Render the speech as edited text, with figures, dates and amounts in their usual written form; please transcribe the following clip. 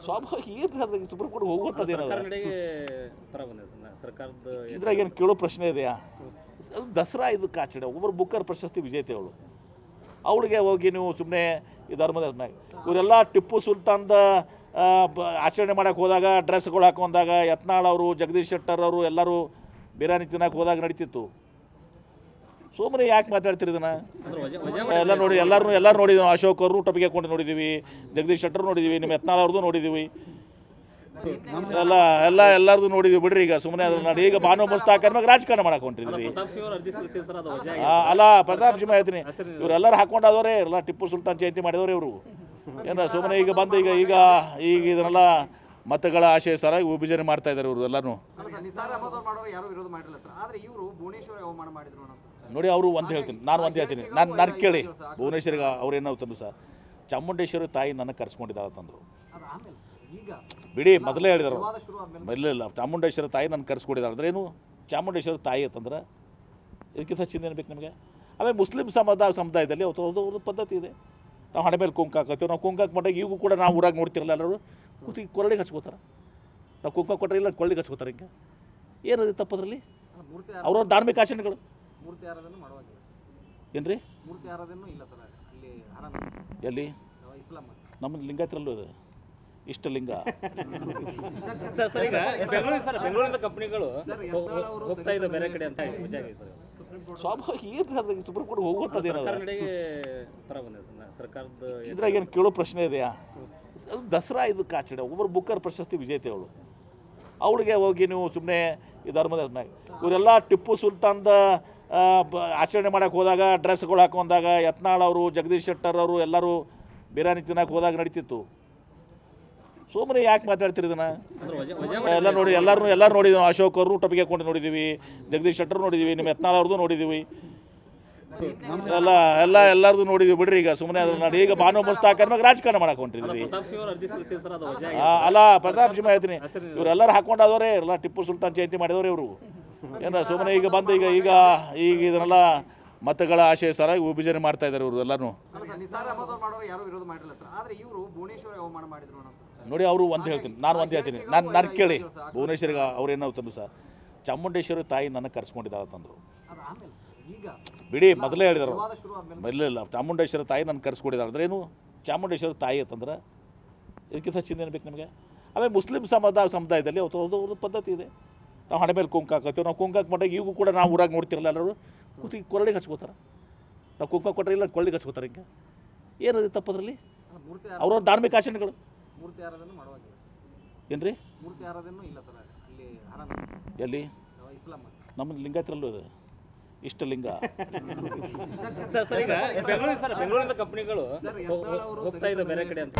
ಸ್ವಾಭಾವಿಕ ಏನು supreme court ಹೋಗುವಂಥದ್ದೇನದ ಸರ್ಕಾರದ ಇದ್ರಾಗ ಏನು ಕೇಳೋ ಪ್ರಶ್ನೆ ಇದೆಯಾ? ಅದು ದಸರಾ ಇದಕ್ಕೆ ಆಚರಣೆ, ಒಬ್ಬರು ಬುಕ್ಕರ್ ಪ್ರಶಸ್ತಿ ವಿಜೇತೆಯವಳು, ಅವಳಿಗೆ ಹೋಗಿ ನೀವು ಸುಮ್ಮನೆ ಈ ಧರ್ಮದ ಇವರೆಲ್ಲ ಟಿಪ್ಪು ಸುಲ್ತಾನ್ದ ಆಚರಣೆ ಮಾಡೋಕ್ಕೆ ಹೋದಾಗ ಡ್ರೆಸ್ಗಳು ಹಾಕೊಂಡಾಗ ಯತ್ನಾಳ್ ಅವರು, ಜಗದೀಶ್ ಶೆಟ್ಟರ್ ಅವರು ಎಲ್ಲರೂ ಬಿರಿಯಾನಿ ತಿನ್ನಕ್ಕೆ ಹೋದಾಗ ನಡೀತಿತ್ತು. ಸುಮ್ಮನೆ ಯಾಕೆ ಮಾತಾಡ್ತೀರಿ ಇದನ್ನು? ಎಲ್ಲ ನೋಡಿ, ಎಲ್ಲರೂ ನೋಡಿದ್ವಿ. ಅಶೋಕ್ ಅವರು ಟೊಪಿಗೆ ಹಾಕೊಂಡು ನೋಡಿದ್ದೀವಿ, ಜಗದೀಶ್ ಶೆಟ್ಟರ್ ನೋಡಿದ್ದೀವಿ, ನಿಮ್ಮ ಯತ್ನಾಳ್ ಅವ್ರದ್ದು ನೋಡಿದ್ದೀವಿ, ಎಲ್ಲರದು ನೋಡಿದ್ವಿ. ಬಿಡ್ರಿ ಈಗ ಸುಮ್ಮನೆ ಅದನ್ನ ನೋಡಿ. ಈಗ ಬಾನು ಮುಸ್ತಾಕ್ ಅನ್ನೋಕೆ ರಾಜಕಾರಣ ಮಾಡಕ್ಕೆ ಹೊಂಟಿದ್ರಿ. ಅಲ್ಲ, ಪ್ರತಾಪ್ ಸಿಂಹ ಹೇಳ್ತೀನಿ, ಇವರೆಲ್ಲರೂ ಹಾಕೊಂಡಾದವರೇ ಎಲ್ಲ ಟಿಪ್ಪು ಸುಲ್ತಾನ್ ಜಯಂತಿ ಮಾಡಿದವರೇ ಇವರು. ಏನು ಸುಮ್ಮನೆ ಈಗ ಬಂದು ಈಗ ಇದನ್ನೆಲ್ಲ ಮತಗಳ ಆಶಯ ಸರ ವಿಭಜನೆ ಮಾಡ್ತಾ ಇದ್ದಾರೆ ಇವರು ಎಲ್ಲರೂ. ನೋಡಿ, ಅವರು ಒಂದು ಹೇಳ್ತೀನಿ, ನಾನು ಒಂದು ಹೇಳ್ತೀನಿ, ನಾನು ಕೇಳಿ. ಭುವನೇಶ್ವರಿಗೆ ಅವ್ರು ಏನಾಗ್ತಂದ್ರು ಸರ್, ಚಾಮುಂಡೇಶ್ವರಿ ತಾಯಿ ನನಗೆ ಕರ್ಸ್ಕೊಂಡಿದ್ದಾರೆ ತಂದರು. ಬಿಡಿ, ಮೊದಲೇ ಹೇಳಿದರು. ಇಲ್ಲ, ಚಾಮುಂಡೇಶ್ವರಿ ತಾಯಿ ನನ್ನ ಕರ್ಸ್ಕೊಂಡಿದ್ದಾರೆ ಅಂದ್ರೆ ಏನು? ಚಾಮುಂಡೇಶ್ವರಿ ತಾಯಿ ಅಂತಂದ್ರೆ ಇದಕ್ಕಿಂತ ಚಿಂತೆ ಬೇಕು ನಿಮಗೆ? ಆಮೇಲೆ ಮುಸ್ಲಿಂ ಸಮುದಾಯದಲ್ಲಿ ಅವ್ರದ್ದು ಪದ್ಧತಿ ಇದೆ. ನಾವು ಹಣೆ ಮೇಲೆ ಕುಂಕ ಹಾಕತ್ತೀವಿ. ನಾವು ಕುಂಕ ಹಾಕಿ ಈಗ ಕೂಡ ನಾವು ಊರಾಗ ನೋಡ್ತಿರಲ್ಲ, ಎಲ್ಲರೂ ಕೂತಿ ಕೊರಳಿಗೆ ಹಚ್ಕೋತಾರೆ. ನಾವು ಕುಂಕ ಕೊಟ್ಟರೆ ಇಲ್ಲ ಕೊರಳಿಗೆ ಹಚ್ಕೋತಾರೆ. ಹಿಂಗೆ ಏನದು ತಪ್ಪದ್ರಲ್ಲಿ? ಅವ್ರ ಧಾರ್ಮಿಕ ಆಚರಣೆಗಳು ಏನ್ರಿ? ಎಲ್ಲಿ? ನಮ್ಮ ಲಿಂಗಾಯತರಲ್ಲೂ ಇದೆ ಇಷ್ಟಲಿಂಗ. ಬೆಂಗಳೂರಿನ ಕಂಪನಿಗಳು ಹೋಗ್ತಾ ಇದೆ ಬೇರೆ ಕಡೆ ಅಂತ ಸ್ವಾಭಾವಿಕ ಏನು ಸುಪ್ರೀಂ ಕೋರ್ಟ್ ಹೋಗುವಂಥದ್ದೇನದ? ಸರ್ಕಾರದ ಇದ್ರಾಗ ಏನು ಕೇಳೋ ಪ್ರಶ್ನೆ ಇದೆಯಾ? ಅದು ದಸರಾ ಇದಕ್ಕೆ ಆಚರಣೆ, ಒಬ್ಬರು ಬುಕ್ಕರ್ ಪ್ರಶಸ್ತಿ ವಿಜೇತೆಯವಳು, ಅವಳಿಗೆ ಹೋಗಿ ನೀವು ಸುಮ್ಮನೆ ಈ ಧರ್ಮದ ಇವರೆಲ್ಲ ಟಿಪ್ಪು ಸುಲ್ತಾನ್ದ ಆಚರಣೆ ಮಾಡೋಕ್ಕೆ ಹೋದಾಗ ಡ್ರೆಸ್ಗಳು ಹಾಕೊಂಡಾಗ ಯತ್ನಾಳ್ ಅವರು, ಜಗದೀಶ್ ಶೆಟ್ಟರ್ ಅವರು ಎಲ್ಲರೂ ಬಿರಿಯಾನಿ ತಿನ್ನಕ್ಕೆ ಹೋದಾಗ ನಡೀತಿತ್ತು. ಸುಮ್ಮನೆ ಯಾಕೆ ಮಾತಾಡ್ತೀರಿ ಇದನ್ನು? ಎಲ್ಲ ನೋಡಿ, ಎಲ್ಲರೂ ನೋಡಿದ್ವಿ. ಅಶೋಕ್ ಅವರು ಟೊಪಿಗೆ ಹಾಕೊಂಡು ನೋಡಿದ್ದೀವಿ, ಜಗದೀಶ್ ಶೆಟ್ಟರ್ ನೋಡಿದ್ದೀವಿ, ನಿಮ್ಮ ಯತ್ನಾಳ್ ಅವ್ರದ್ದು ನೋಡಿದ್ದೀವಿ, ಎಲ್ಲರದು ನೋಡಿದ್ವಿ. ಬಿಡ್ರಿ ಈಗ ಸುಮ್ಮನೆ ಅದನ್ನ ನೋಡಿ. ಈಗ ಬಾನು ಮುಸ್ತಾಕ್ ಅನ್ನೋಕೆ ರಾಜಕಾರಣ ಮಾಡಕ್ಕೆ ಹೊಂಟಿದ್ರಿ. ಅಲ್ಲ, ಪ್ರತಾಪ್ ಸಿಂಹ ಹೇಳ್ತೀನಿ, ಇವರೆಲ್ಲರೂ ಹಾಕೊಂಡಾದವರೇ ಎಲ್ಲ ಟಿಪ್ಪು ಸುಲ್ತಾನ್ ಜಯಂತಿ ಮಾಡಿದವರೇ ಇವರು. ಏನು ಸುಮ್ಮನೆ ಈಗ ಬಂದು ಈಗ ಇದನ್ನೆಲ್ಲ ಮತಗಳ ಆಶಯ ಸರ ವಿಭಜನೆ ಮಾಡ್ತಾ ಇದ್ದಾರೆ ಇವರು ಎಲ್ಲರೂ. ನೋಡಿ, ಅವರು ಒಂದು ಹೇಳ್ತೀನಿ, ನಾನು ಹೇಳ್ತೀನಿ, ನಾನು ಕೇಳಿ. ಭುವನೇಶ್ವರಿಗೆ ಅವ್ರು ಏನಾಗ್ತಂದ್ರು ಸರ್, ಚಾಮುಂಡೇಶ್ವರಿ ತಾಯಿ ನನಗೆ ಕರ್ಸ್ಕೊಂಡಿದ್ದಾರೆ ತಂದರು. ಬಿಡಿ, ಮೊದಲೇ ಹೇಳಿದರು. ಇಲ್ಲ, ಚಾಮುಂಡೇಶ್ವರಿ ತಾಯಿ ನನ್ನ ಕರ್ಸ್ಕೊಂಡಿದ್ದಾರೆ ಅಂದ್ರೆ ಏನು? ಚಾಮುಂಡೇಶ್ವರಿ ತಾಯಿ ಅಂತಂದ್ರೆ ಇದಕ್ಕಿಂತ ಚಿಂತೆ ಬೇಕು ನಿಮಗೆ? ಆಮೇಲೆ ಮುಸ್ಲಿಂ ಸಮುದಾಯದಲ್ಲಿ ಅವ್ರದ್ದು ಪದ್ಧತಿ ಇದೆ. ನಾವು ಹಣೆ ಮೇಲೆ ಕುಂಕ ಹಾಕತ್ತೀವಿ. ನಾವು ಕುಂಕ ಹಾಕಿ ಈಗ ಕೂಡ ನಾವು ಊರಾಗ ನೋಡ್ತಿರಲ್ಲ, ಎಲ್ಲರೂ ಕೂತಿ ಕೊರಳಿಗೆ ಹಚ್ಕೋತಾರೆ. ನಾವು ಕುಂಕ ಕೊಟ್ಟರೆ ಇಲ್ಲ ಕೊರಳಿಗೆ ಹಚ್ಕೋತಾರೆ. ಹಿಂಗೆ ಏನದು ತಪ್ಪದ್ರಲ್ಲಿ? ಅವ್ರ ಧಾರ್ಮಿಕ ಆಚರಣೆಗಳು ಏನ್ರಿ? ಎಲ್ಲಿ? ನಮ್ಮ ಲಿಂಗಾಯತರಲ್ಲೂ ಇದೆ ಇಷ್ಟಲಿಂಗ. ಬೆಂಗಳೂರಿನ ಕಂಪನಿಗಳು ಹೋಗ್ತಾ ಇದೆ ಬೇರೆ ಕಡೆ ಅಂತ